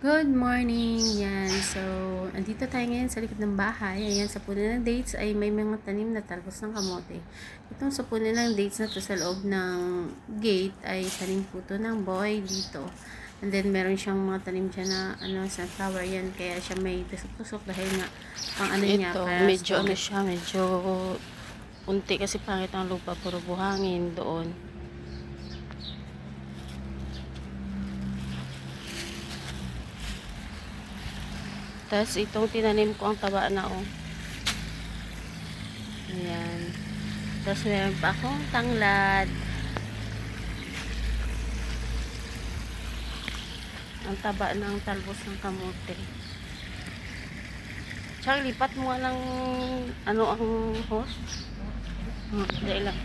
Good morning! Yan. So, andito tayo ngayon sa likod ng bahay. Ayan, sa puno ng dates ay may mga tanim na talbos ng kamote. Itong sa puno ng dates na to sa loob ng gate ay tanim po to ng boy dito. And then, meron siyang mga tanim dyan na sunflower yan. Kaya siya may tusok-tusok dahil nga pang ano niya. Ito, Para medyo siya, medyo unti kasi pangit ang lupa, puro buhangin doon. Tapos itong tinanim ko ang taba na Ayan. Tapos meron pa akong tanglad. Ang taba ng talbos ng kamote. Tsaka lipat mo nga ng ang host. Dahil lang.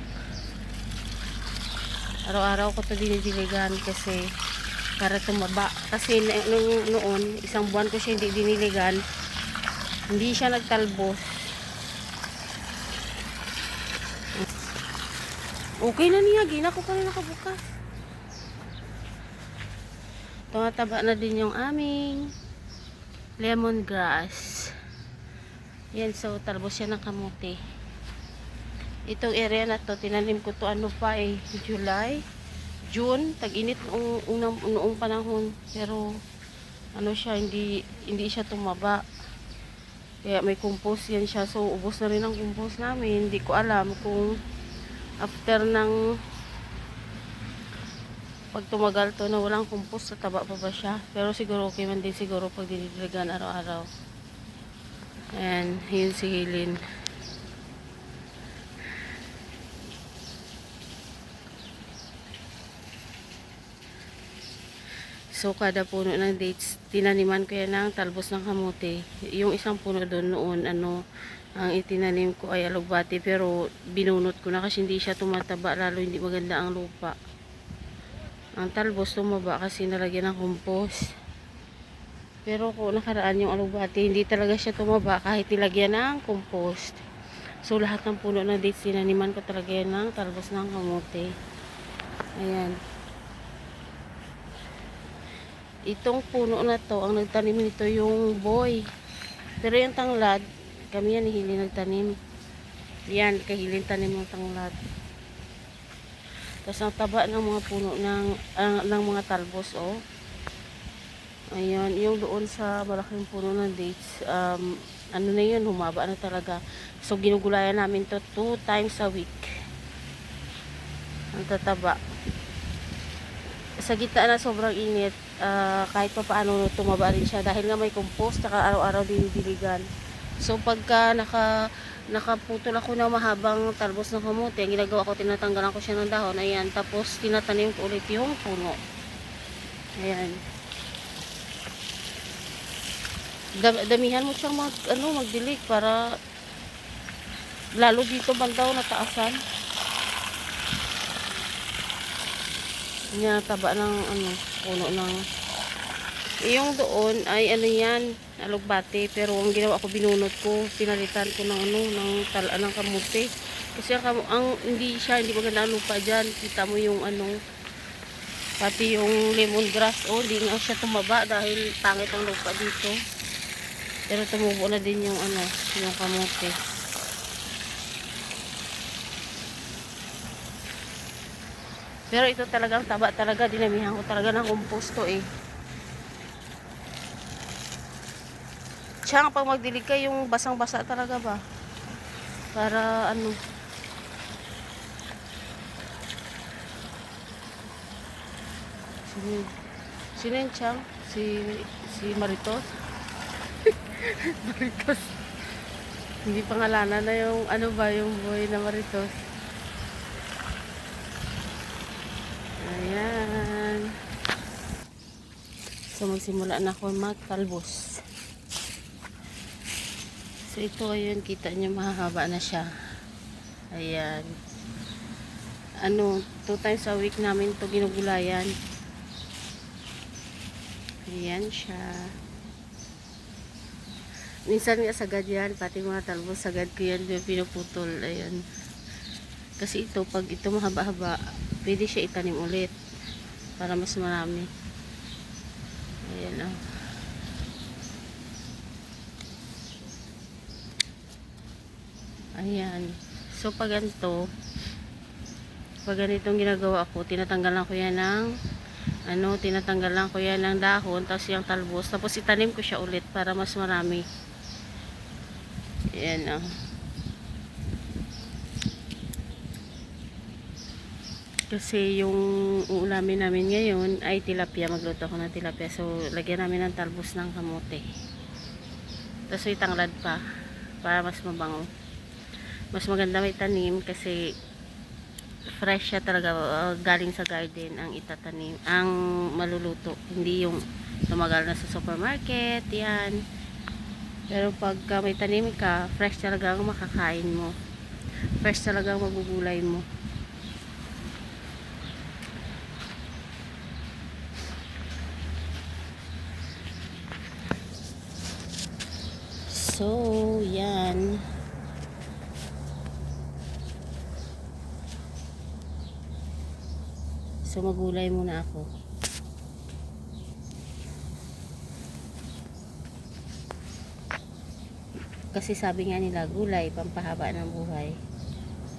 Araw-araw ko ito dinidiligan kasi para tumaba. Kasi noon, isang buwan ko siya hindi diniligan. Hindi siya nagtalbos. Okay na niya. Gina ko pa rin nakabukas. Tumataba na din yung aming lemongrass. Yan, so talbos siya ng kamote. Itong area na to, tinanim ko to July, June, tag-init noong panahon. Pero siya, hindi siya tumaba. Kaya may compost yan siya. So ubos na rin ang compost namin. Hindi ko alam kung after ng pag tumagal to na walang compost, tataba pa ba siya. Pero siguro okay man din siguro pag dinidiligan araw-araw. Ayan, yun si Hilin. So, kada puno ng dates, tinaniman ko yan ng talbos ng kamote. Yung isang puno doon noon, ang itinanim ko ay alugbati. Pero, binunot ko na kasi hindi siya tumataba, lalo hindi maganda ang lupa. Ang talbos tumaba kasi nalagyan ng compost. Pero kung nakaraan yung alugbati, hindi talaga siya tumaba kahit nilagyan ng compost. So, lahat ng puno ng dates, tinaniman ko talaga yan ng talbos ng kamote. Ayan. Itong puno na to, ang nagtanim nito yung boy. Pero yung tanglad, kami yan hili nagtanim. Yan, kahilin tanim ng tanglad. Tapos ang taba ng mga puno ng mga talbos, Ayan, yung doon sa malaking puno ng dates, na yun, humaba na talaga. So, ginugulayan namin to 2 times a week. Ang tataba. Sa gitna na sobrang init, kahit pa paano tumaba rin siya dahil nga may compost, saka araw-araw dinidiligan. So pagka nakaputol ako ng mahabang talbos ng kamote, ang ginagawa ko, tinatanggalan ko siya ng dahon, ayan, tapos tinatanim ko ulit yung puno. Ayan. Damihan mo siyang magdilig para lalo dito bandaw na taasan. Niya taba ng puno ng yung doon ay yan, alugbate, pero ang ginawa ko, binunot ko, pinalitan ko ng ng kamote kasi hindi maganda ang lupa diyan. Kita mo yung pati yung lemongrass, hindi nga siya tumaba dahil pangit ang lupa dito. Pero tumubo na din yung yung kamote. Pero ito talagang taba talaga. Dinamihan ko talaga ng composto Tsaka pag magdilig ka, yung basang-basa talaga ba? Para Sino yung Chang? Si Maritos? Maritos. Hindi pangalanan na yung yung boy na Maritos. Ayan. So, magsimula na ako magtalbos. So, ito ayun, kita nyo, mahahaba na siya. Ayan. 2 times a week namin to ginugulayan. Ayan siya. Minsan nga sagad yan, pati mga talbos, sagad ko yan, pinuputol. Ayan. Kasi pag ito mahaba-haba, pwede siya itanim ulit para mas marami. Ayan Ayan. So, pag ganitong ginagawa ko, tinatanggalan ko yan ng tinatanggalan ko yan ng dahon, tapos yung talbos, tapos itanim ko siya ulit para mas marami. Ayan, oh. Kasi yung uulamin namin ngayon ay tilapia. Magluto ako ng tilapia. So, lagyan namin ng talbos ng kamote. Tapos itanglad pa para mas mabango. Mas maganda may tanim kasi fresh siya talaga, galing sa garden ang itatanim, ang maluluto. Hindi yung tumagal na sa supermarket, yan. Pero pag may tanim ka, fresh talaga ang makakain mo. Fresh talaga ang magugulay mo. So, yan. So, magulay muna ako. Kasi sabi nga nila, gulay, pampahaba ng buhay.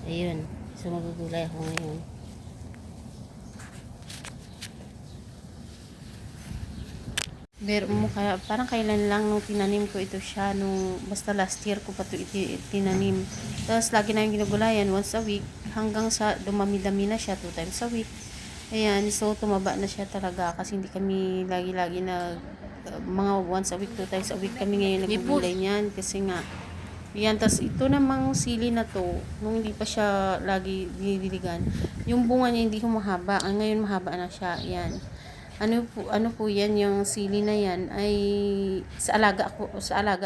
Ayun. So, magugulay ako ngayon. Parang kailan lang nung tinanim ko ito siya, basta last year ko pa ito tinanim. Tapos lagi na yung ginugulayan once a week hanggang sa dumami-dami na siya 2 times a week. Ayan, so tumaba na siya talaga kasi hindi kami lagi-lagi mga once a week, 2 times a week kami ngayon naggugulay niyan kasi nga yan. Tas ito namang sili na to, nung hindi pa siya lagi dinidiligan, yung bunga niya hindi humahaba. Ngayon mahaba na siya. Yan. Ano po yan, yung sili na yan ay sa alaga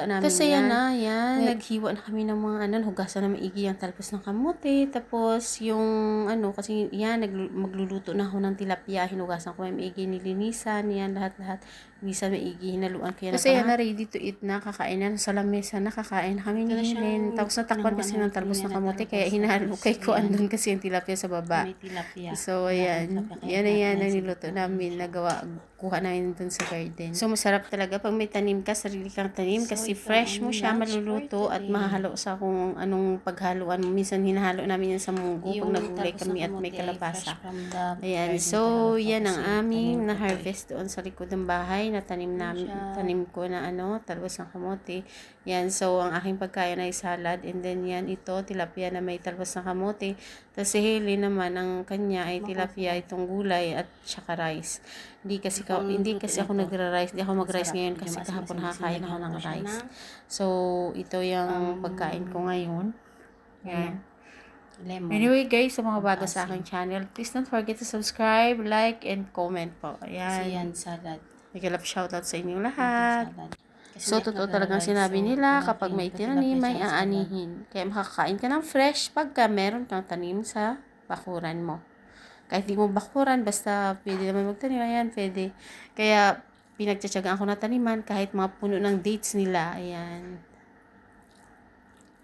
namin. Kasi yan na, yan. Naghiwa na kami ng mga hugasan na maigi yung talpos ng kamote. Tapos yung kasi yan, magluluto na ako ng tilapia. Hinugasan ko yung maigi, nilinisan, yan, lahat-lahat. Minsan maigi, hinaluan ko yan. Kasi yan na ready to eat na, kakain na sa lamesa na, kakain na kami ni Helen. Tapos natakpan kasi ng talpos ng kamote, kaya hinalukay ko andun kasi yung tilapia sa baba. May tilapia. So, ayan. Yan ang niluto namin. Kuha namin dun sa garden. So, masarap talaga pag may tanim ka, sarili kang tanim. Kasi fresh mo siya, maluluto at mahalo sa kung anong paghaluan mo. Minsan hinahalo namin yan sa munggo pag nagulay kami at may kalabasa. Ayan. So, yan ang aming na-harvest doon sa likod ng bahay na tanim ko na talbos ng kamote. Yan. So, ang aking pagkain ay salad. And then, yan ito, tilapia na may talbos ng kamote. Tapos si Haley naman, ang kanya ay tilapia, itong gulay at saka rice. Hindi kasi ako nagra-rice. Hindi ako mag-rice ngayon kasi kahapon nakakain ako ng rice. So, ito yung pagkain ko ngayon. Yan. Anyway guys, sa mga bago sa aking channel, please don't forget to subscribe, like, and comment po. Ayan. Salad. Nag-love shoutout sa inyong lahat. So, totoo talagang sinabi nila, kapag may tinanim, may aanihin. Kaya makakain ka ng fresh pagka meron kang tanim sa bakuran mo. Kahit di mo bakuran, basta pwede naman magtanim. Ayan, pwede. Kaya, pinagtsatsagaan ko na taniman kahit mga puno ng dates nila. Ayan.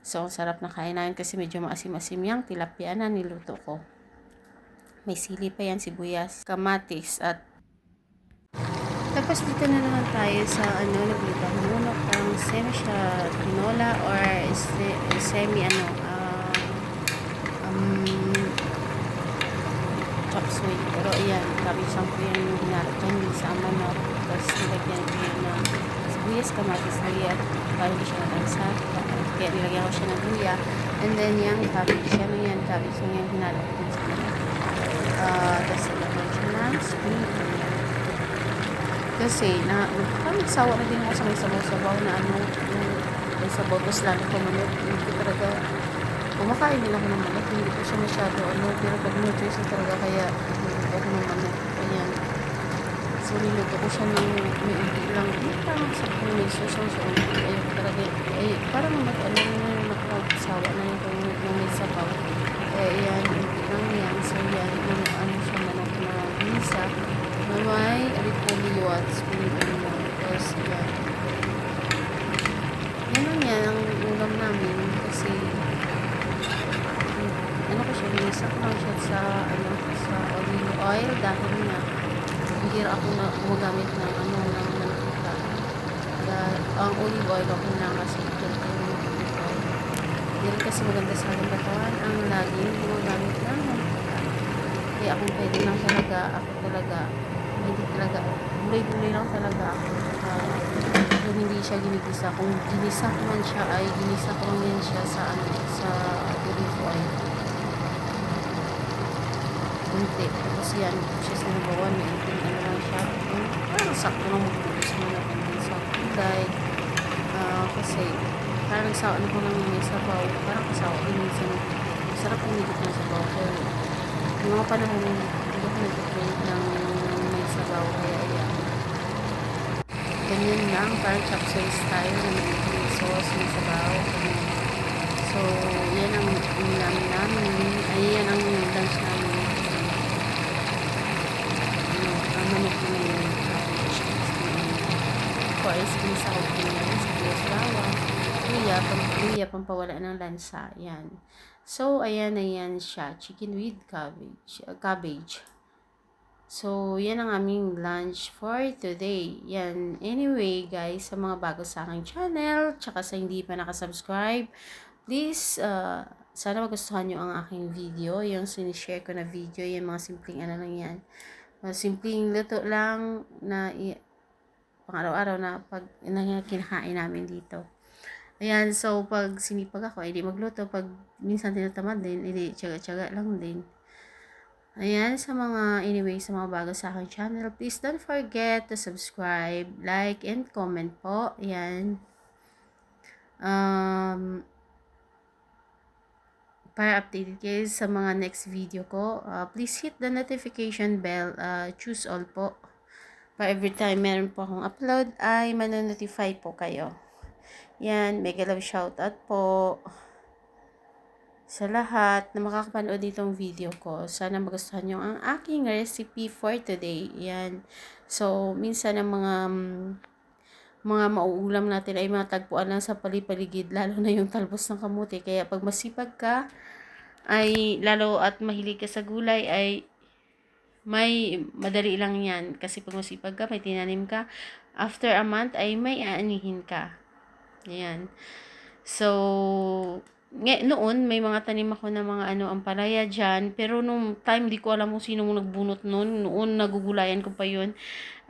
So, ang sarap na kain namin kasi medyo maasim-asim yung tilapia na niluto ko. May sili pa yan, sibuyas, kamatis, at tapos dito na naman tayo sa nagluto ng manok, semi siya tinola or semi chop suey. Pero ayan, kabisang ko yung hinarap dyan sa manok. Tapos nilagyan ko yun ng sibuyas, kamatis, at para hindi siya nalansa. Kaya nilagyan ko siya ng luya. And then yung cabbage siya, cabbage yung hinarap ko sa manok. Tapos nilagyan siya ng spring. Kasi nagsawa na din ako sa may sabaw-sabaw na may sabaw. Tapos lalo ko manok, hindi talaga kumakain din ako ng manok, hindi ko siya masyado pero pag no choice talaga, kaya niluto ako ng manok. Ayan. So niluto ko siya ng may ubi lang, parang sa kung may susong sa ubi. Ayun talaga, parang nakasawa na yung may sabaw. Ayan, ubi lang yan. So yan, siya manok na misa na may repolyo at spring onion. Tapos yan. Yan lang yan ang ulam namin kasi minisa ko lang siya sa olive oil dahil nga hindi ako na gumagamit ng mantika. Ang olive oil ako na kasi ito yung olive oil. Hindi rin kasi maganda sa ating katawan ang laging gumagamit ng mantika. Kaya kung pwede lang talaga, ako talaga, hindi talaga, gulay-gulay lang talaga ako. Kung hindi siya ginigisa, kung ginisa ko man siya, ay ginisa ko lang yan siya sa, sa olive oil. Kunti. Tapos yan, siya sinabawan, may itin, lang siya. Parang sakto lang magpulos mo natin din sa kulay. Kasi, parang nagsawa na ko lang may sabaw. Parang kasawa din minsan. Sarap yung higit ng sabaw. Pero, yung mga panahon, hindi ako nag-crave ng may sabaw. Kaya, ayan. Ganyan lang, parang chop suey style na may sauce, may sabaw. So, yan ang ulam namin. Ay, yan ang lunch namin. Ang manok na yun. Of course, pinisa ko pinili sa Diyos Bawa. Luya, pampawala ng lansa. Yan. So, ayan siya. Chicken with cabbage. So, yan ang aming lunch for today. Yan. Anyway, guys, sa mga bago sa aking channel, tsaka sa hindi pa nakasubscribe, please, sana magustuhan nyo ang aking video. Yung sinishare ko na video, yung mga simpleng ano lang yan. Simpleng luto lang na pang araw-araw na pag kinakain namin dito. Ayan, so pag sinipag ako, edi magluto. Pag minsan tinatamad din, edi tiyaga-tiyaga lang din. Ayan, sa mga bago sa aking channel, please don't forget to subscribe, like, and comment po. Ayan. Para updated kayo sa mga next video ko, please hit the notification bell, choose all po. Para every time meron po akong upload, ay manonotify po kayo. Yan, mega love shoutout po sa lahat na makakapanood ditong video ko. Sana magustuhan nyo ang aking recipe for today. Yan. So, minsan ang mga mauulam natin ay mga tagpuan lang sa palipaligid, lalo na yung talbos ng kamuti. Kaya pag masipag ka, ay lalo at mahilig ka sa gulay, ay may madali lang yan. Kasi pag masipag ka, may tinanim ka, after a month ay may aanihin ka. Ayan. So, noon, may mga tanim ako na mga ampalaya dyan. Pero nung time, di ko alam kung sino nagbunot noon. Noon, nagugulayan ko pa yun.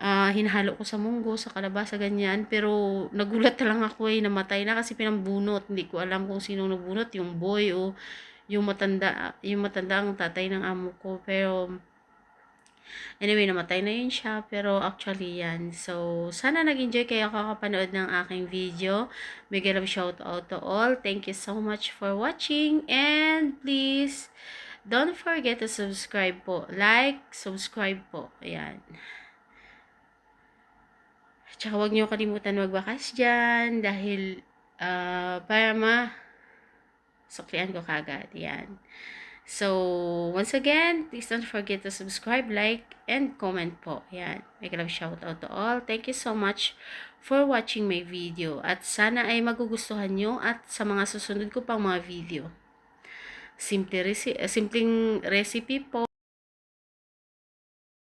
Hinahalo ko sa munggo, sa kalabasa, ganyan. Pero, nagulat na lang ako namatay na kasi pinambunot. Hindi ko alam kung sino nagbunot, yung boy o yung matanda ang tatay ng amo ko. Pero, anyway, namatay na yun siya. Pero actually yan. So, sana nag-enjoy kayo kakapanood ng aking video. Big love shout out to all. Thank you so much for watching. And please, don't forget to subscribe po. Like, subscribe po. Ayan. Tsaka huwag niyo kalimutan magwakas dyan. Dahil, para suklian ko kagad. Yan. So, once again, please don't forget to subscribe, like, and comment po. Yan. Make love shout out to all. Thank you so much for watching my video. At sana ay magugustuhan nyo at sa mga susunod ko pang mga video. Simpleng recipe po.